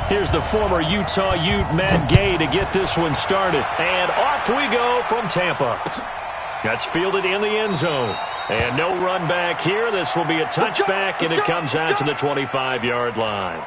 Here's the former Utah Ute, Matt Gay, to get this one started. And off we go from Tampa. That's fielded in the end zone. And no run back here. This will be a touchback, and it comes out to the 25-yard line.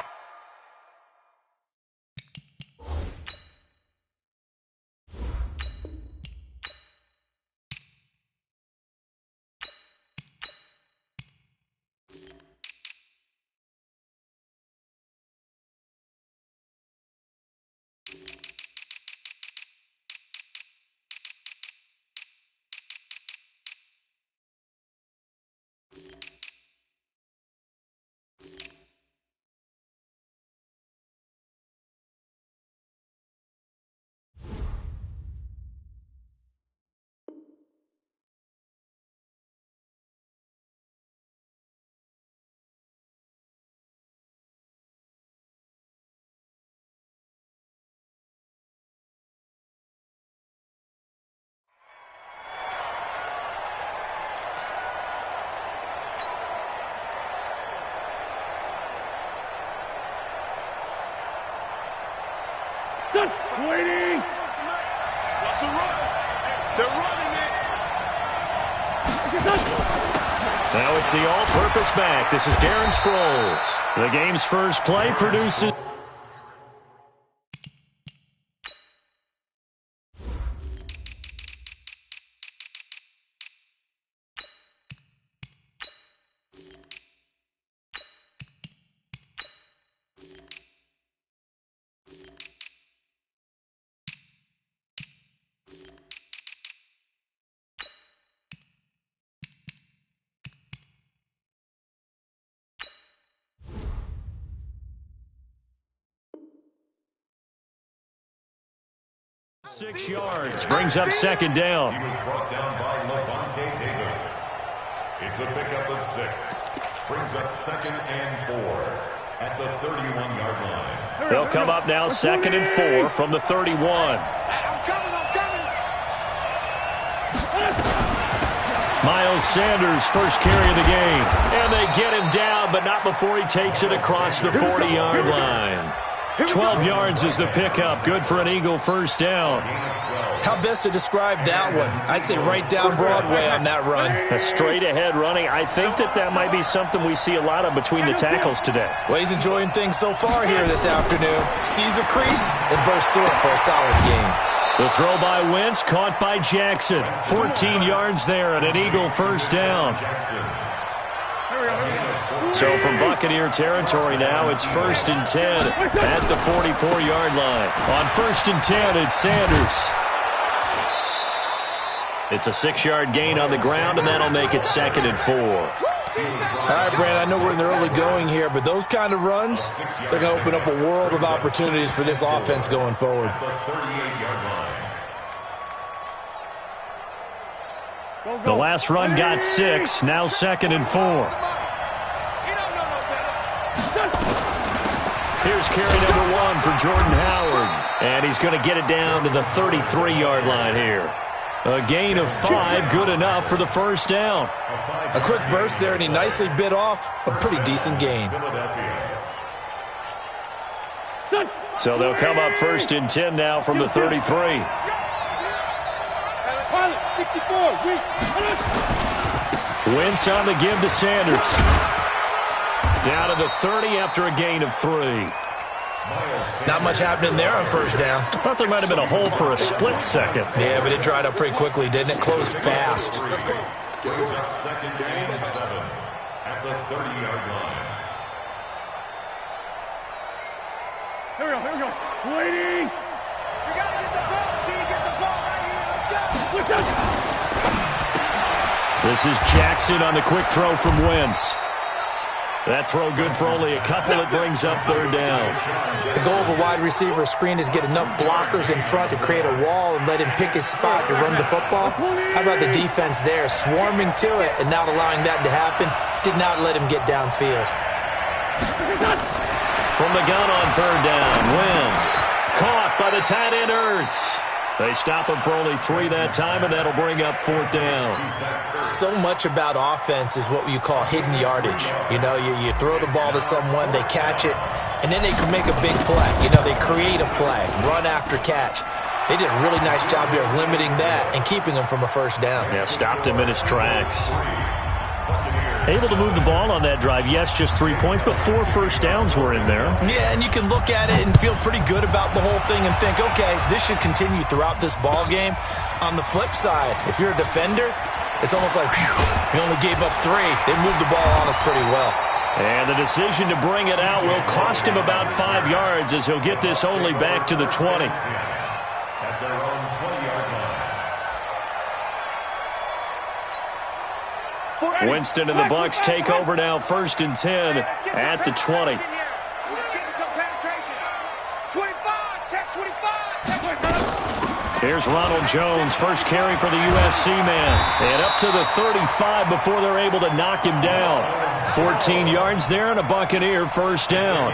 Waiting. That's a run. They're running it. Now it's the all-purpose back. This is Darren Sproles. The game's first play produces... ...6 yards, brings up second down. He was brought down by Levante David. It's a pickup of 6. Brings up 2nd and 4 at the 31-yard line. They'll come up now 2nd and 4 from the 31. I'm coming. Miles Sanders, first carry of the game. And they get him down, but not before he takes it across the 40-yard line. 12 yards is the pickup. Good for an Eagle first down. How best to describe that one? I'd say right down Broadway on that run. A straight-ahead running. I think that might be something we see a lot of between the tackles today. Well, he's enjoying things so far here this afternoon. Sees a crease and bursts through it for a solid gain. The throw by Wentz, caught by Jackson. 14 yards there and an Eagle first down. So from Buccaneer territory now, it's 1st and 10 at the 44-yard line. On 1st and 10, it's Sanders. It's a 6-yard gain on the ground, and that'll make it 2nd and 4. All right, Brandon, I know we're in the early going here, but those kind of runs, they're going to open up a world of opportunities for this offense going forward. The last run got 6, now 2nd and 4. Here's carry number 1 for Jordan Howard. And he's going to get it down to the 33-yard line here. A gain of 5, good enough for the first down. A quick burst there, and he nicely bit off a pretty decent gain. So they'll come up 1st and 10 now from the 33. Wentz on the give to Sanders. Down to the 30 after a gain of 3. Not much happening there on first down. I thought there might have been a hole for a split second. Yeah, but it dried up pretty quickly, didn't it? Closed fast. Brings up 2nd and 7 at the 30-yard line. Here we go. Waiting. You got to get the ball. Can you get the ball right here? Let's go. This is Jackson on the quick throw from Wentz. That throw good for only a couple. It brings up 3rd down. The goal of a wide receiver screen is get enough blockers in front to create a wall and let him pick his spot to run the football. How about the defense there, swarming to it and not allowing that to happen? Did not let him get downfield. From the gun on 3rd down, Wentz. Caught by the tight end Ertz. They stop him for only 3 that time, and that'll bring up 4th down. So much about offense is what you call hidden yardage. You know, you throw the ball to someone, they catch it, and then they can make a big play. You know, they create a play, run after catch. They did a really nice job here of limiting that and keeping him from a first down. Yeah, stopped him in his tracks. Able to move the ball on that drive. Yes, just 3 points, but 4 first downs were in there. Yeah, and you can look at it and feel pretty good about the whole thing and think, okay, this should continue throughout this ball game. On the flip side, if you're a defender, it's almost like, whew, we only gave up 3. They moved the ball on us pretty well. And the decision to bring it out will cost him about 5 yards as he'll get this only back to the 20. At their own 20-yard line. Winston and the Bucs take over now, 1st and 10 at the 20. Let's get some penetration. 25, check 25. Here's Ronald Jones, first carry for the USC man. And up to the 35 before they're able to knock him down. 14 yards there and a Buccaneer first down.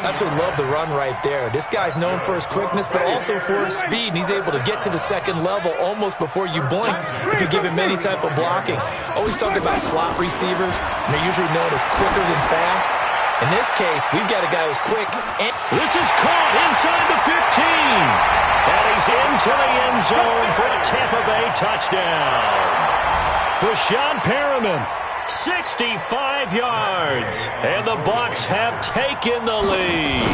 Absolutely love the run right there. This guy's known for his quickness, but also for his speed. And he's able to get to the second level almost before you blink if you give him any type of blocking. Always talked about slot receivers, and they're usually known as quicker than fast. In this case, we've got a guy who's quick. And this is caught inside the 15. And he's into the end zone for a Tampa Bay touchdown. Rashawn Perriman. 65 yards, and the Bucs have taken the lead.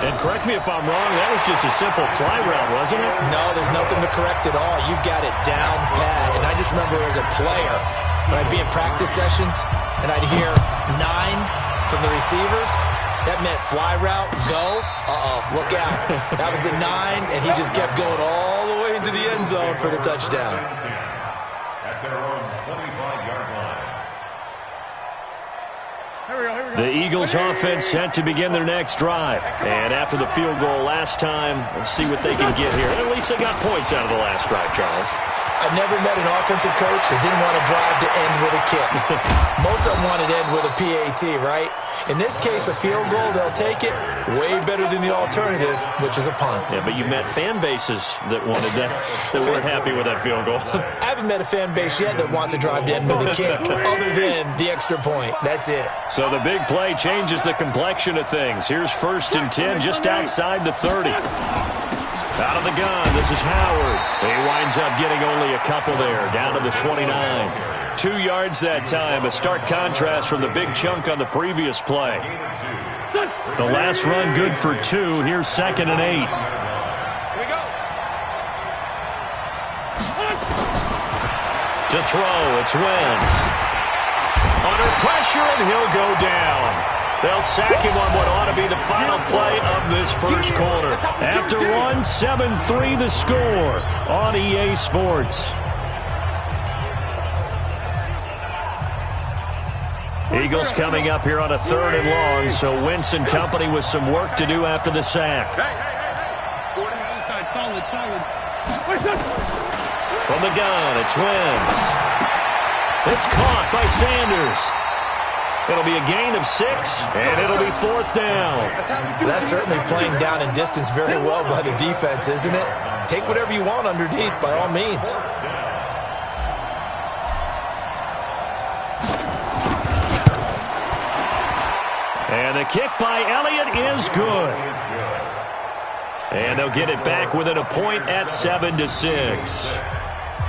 And correct me if I'm wrong, that was just a simple fly route, wasn't it? No, there's nothing to correct at all. You've got it down pat. And I just remember as a player, when I'd be in practice sessions, and I'd hear 9 from the receivers, that meant fly route, go, look out. That was the 9, and he just kept going all the way into the end zone for the touchdown. At their own 25-yard line. The Eagles offense set to begin their next drive. And after the field goal last time, let's see what they can get here. At least they got points out of the last drive, Charles. I've never met an offensive coach that didn't want to drive to end with a kick. Most of them wanted to end with a PAT, right? In this case, a field goal, they'll take it. Way better than the alternative, which is a punt. Yeah, but you've met fan bases that wanted that weren't happy with that field goal. I haven't met a fan base yet that wants to drive to end with a kick, other than the extra point. That's it. So the big play changes the complexion of things. Here's 1st and 10 just outside the 30. Out of the gun, this is Howard. He winds up getting only a couple there, down to the 29. 2 yards that time, a stark contrast from the big chunk on the previous play. The last run good for 2. Here's 2nd and 8. Here we go. To throw, it's Wentz. Under pressure, and he'll go down. They'll sack him on what ought to be the final play of this first quarter. After 1, 7-3 the score on EA Sports. Eagles coming up here on a 3rd and long, so Wentz and company with some work to do after the sack. From the gun, it's Wentz. It's caught by Sanders. It'll be a gain of 6, and it'll be 4th down. That's certainly playing down in distance very well by the defense, isn't it? Take whatever you want underneath, by all means. And the kick by Elliott is good. And they'll get it back within a point at 7-6.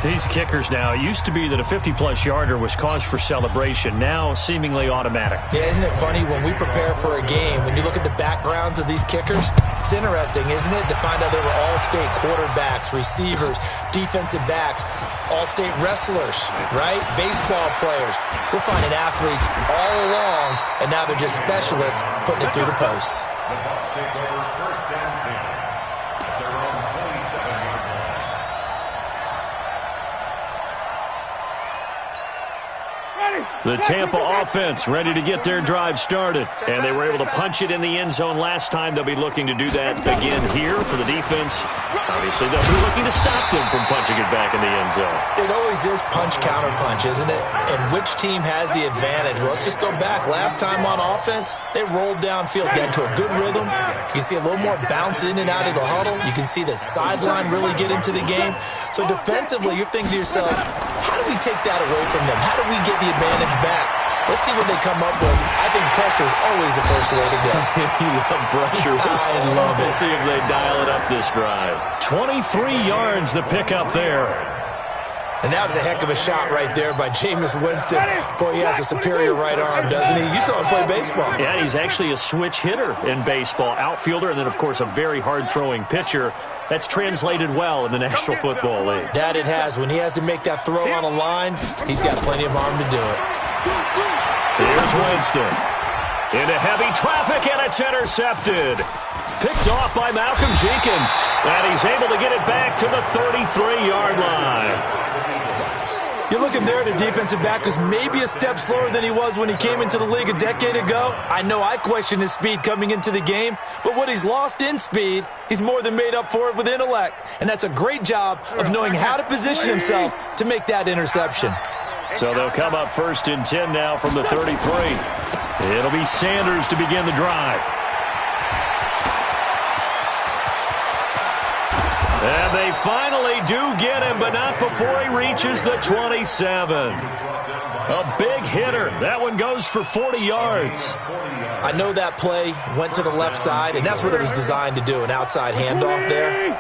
These kickers now, it used to be that a 50-plus yarder was cause for celebration, now seemingly automatic. Yeah, isn't it funny when we prepare for a game, when you look at the backgrounds of these kickers, it's interesting, isn't it, to find out they were all-state quarterbacks, receivers, defensive backs, all-state wrestlers, right? Baseball players. We're finding athletes all along, and now they're just specialists putting it through the posts. The Bucs take over 1st and 10 at their own 27-yard line. The Tampa offense ready to get their drive started. And they were able to punch it in the end zone last time. They'll be looking to do that again here for the defense. Obviously, they'll be looking to stop them from punching it back in the end zone. It always is punch-counter-punch, isn't it? And which team has the advantage? Well, let's just go back. Last time on offense, they rolled downfield, got into a good rhythm. You can see a little more bounce in and out of the huddle. You can see the sideline really get into the game. So defensively, you're thinking to yourself, how do we take that away from them? How do we get the advantage back? Let's see what they come up with. I think pressure is always the first way to go. You love pressure. I love it. We'll see if they dial it up this drive. 23 yards the pickup there. And that was a heck of a shot right there by Jameis Winston. Boy, he has a superior right arm, doesn't he? You saw him play baseball. Yeah, he's actually a switch hitter in baseball. Outfielder, and then, of course, a very hard-throwing pitcher. That's translated well in the National Football League. That it has. When he has to make that throw on a line, he's got plenty of arm to do it. Here's Winston. Into heavy traffic, and it's intercepted. Picked off by Malcolm Jenkins. And he's able to get it back to the 33-yard line. You're looking there at a defensive back who's maybe a step slower than he was when he came into the league a decade ago. I know I questioned his speed coming into the game, but what he's lost in speed, he's more than made up for it with intellect. And that's a great job of knowing how to position himself to make that interception. So they'll come up 1st and 10 now from the 33. It'll be Sanders to begin the drive. And they finally do get him, but not before he reaches the 27. A big hitter. That one goes for 40 yards. I know that play went to the left side, and that's what it was designed to do, an outside handoff there.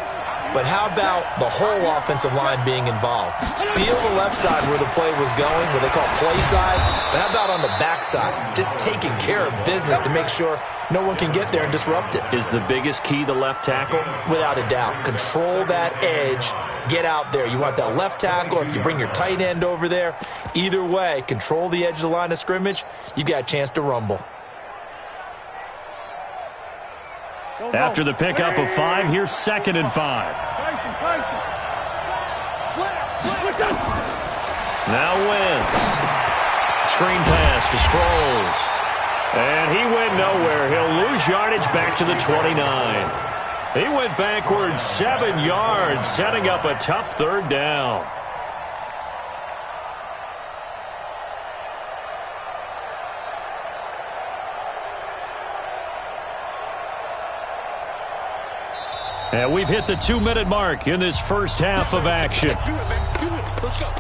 But how about the whole offensive line being involved? Seal the left side where the play was going, what they call play side. But how about on the back side? Just taking care of business to make sure no one can get there and disrupt it. Is the biggest key the left tackle? Without a doubt. Control that edge. Get out there. You want that left tackle, or if you bring your tight end over there. Either way, control the edge of the line of scrimmage. You got a chance to rumble. After the pickup of 5, here's 2nd and 5. Now Wentz. Screen pass to Sproles. And he went nowhere. He'll lose yardage back to the 29. He went backwards 7 yards, setting up a tough 3rd down. And we've hit the 2-minute mark in this first half of action. Let's go.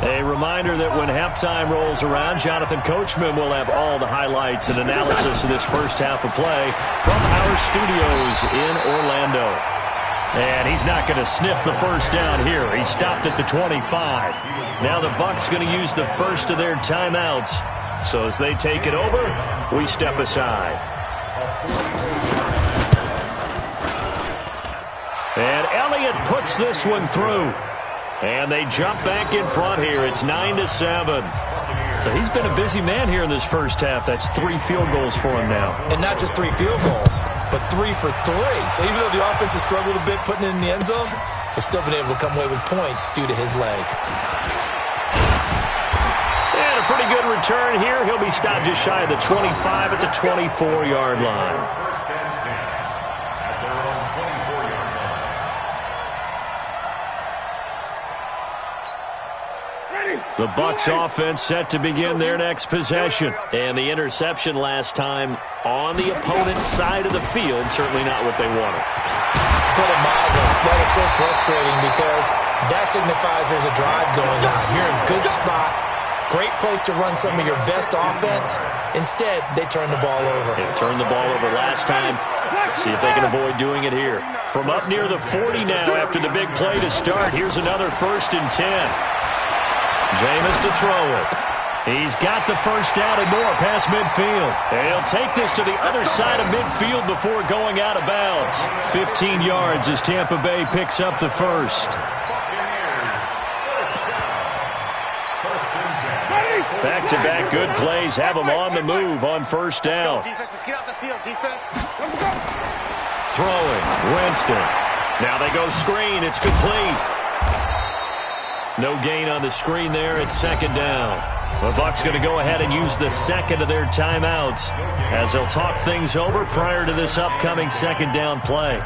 A reminder that when halftime rolls around, Jonathan Coachman will have all the highlights and analysis of this first half of play from our studios in Orlando. And he's not going to sniff the first down here. He stopped at the 25. Now the Bucs going to use the first of their timeouts. So as they take it over, we step aside. And Elliott puts this one through. And they jump back in front here. It's 9-7. So he's been a busy man here in this first half. That's 3 field goals for him now. And not just 3 field goals, but 3 for 3. So even though the offense has struggled a bit putting it in the end zone, they've still been able to come away with points due to his leg. And a pretty good return here. He'll be stopped just shy of the 25 at the 24-yard line. The Bucs offense set to begin their next possession. And the interception last time on the opponent's side of the field, certainly not what they wanted. Put it mildly, that is so frustrating because that signifies there's a drive going on. You're in a good spot, great place to run some of your best offense. Instead, they turn the ball over. They turned the ball over last time. See if they can avoid doing it here. From up near the 40 now after the big play to start, here's another 1st and 10. Jameis to throw it. He's got the first down and more past midfield. And he'll take this to the other side of midfield before going out of bounds. 15 yards as Tampa Bay picks up the first. Back-to-back good plays have them on the move on first down. Let's get out the field, defense. Throwing, Winston. Now they go screen. It's complete. No gain on the screen there. It's second down. The Bucs going to go ahead and use the second of their timeouts as they'll talk things over prior to this upcoming second down play.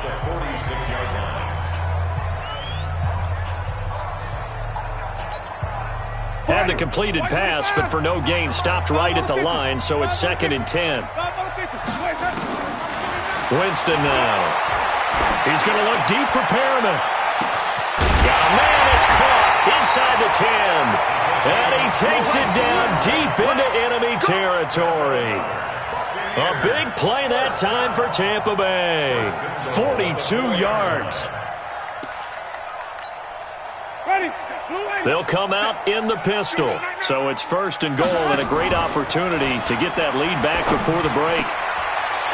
Had the completed pass, but for no gain, stopped right at the line, so it's 2nd and 10. Winston now. He's going to look deep for Perriman. Got a man, it's caught inside the 10. And he takes it down deep into enemy territory. A big play that time for Tampa Bay. 42 yards. They'll come out in the pistol. So it's 1st and goal and a great opportunity to get that lead back before the break.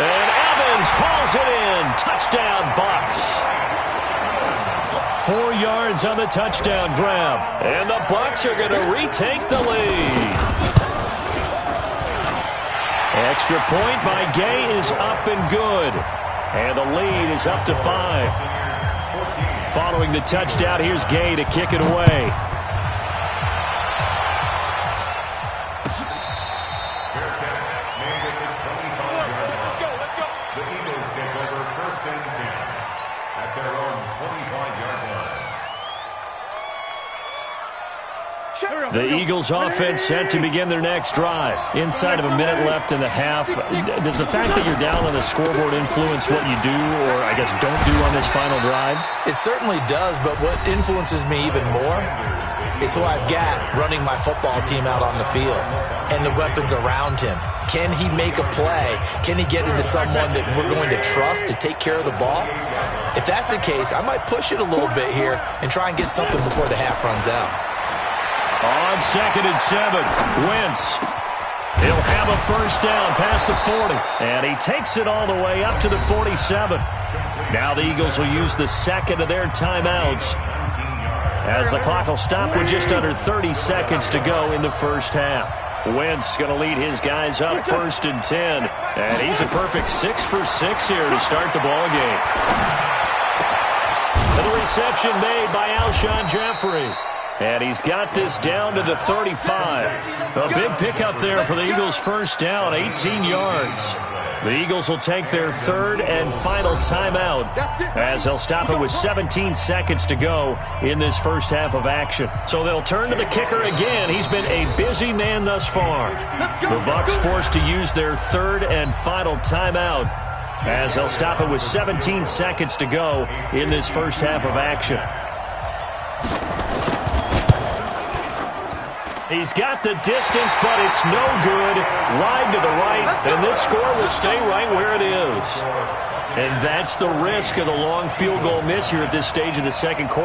And Evans hauls it in. Touchdown, Bucs. 4 yards on the touchdown grab. And the Bucs are going to retake the lead. Extra point by Gay is up and good. And the lead is up to 5. Following the touchdown, here's Gay to kick it away. The Eagles offense set to begin their next drive. Inside of a minute left in the half. Does the fact that you're down on the scoreboard influence what you do, or I guess don't do on this final drive? It certainly does, but what influences me even more is who I've got running my football team out on the field and the weapons around him. Can he make a play? Can he get into someone that we're going to trust to take care of the ball? If that's the case, I might push it a little bit here and try and get something before the half runs out. On 2nd and 7, Wentz. He'll have a first down past the 40, and he takes it all the way up to the 47. Now the Eagles will use the second of their timeouts as the clock will stop with just under 30 seconds to go in the first half. Wentz going to lead his guys up 1st and 10, and he's a perfect 6 for 6 here to start the ball game. And the reception made by Alshon Jeffrey. And he's got this down to the 35. A big pickup there for the Eagles' first down, 18 yards. The Eagles will take their 3rd and final timeout as they'll stop it with 17 seconds to go in this first half of action. So they'll turn to the kicker again. He's been a busy man thus far. The Bucs forced to use their 3rd and final timeout as they'll stop it with 17 seconds to go in this first half of action. He's got the distance, but it's no good. Wide to the right, and this score will stay right where it is. And that's the risk of the long field goal miss here at this stage of the second quarter.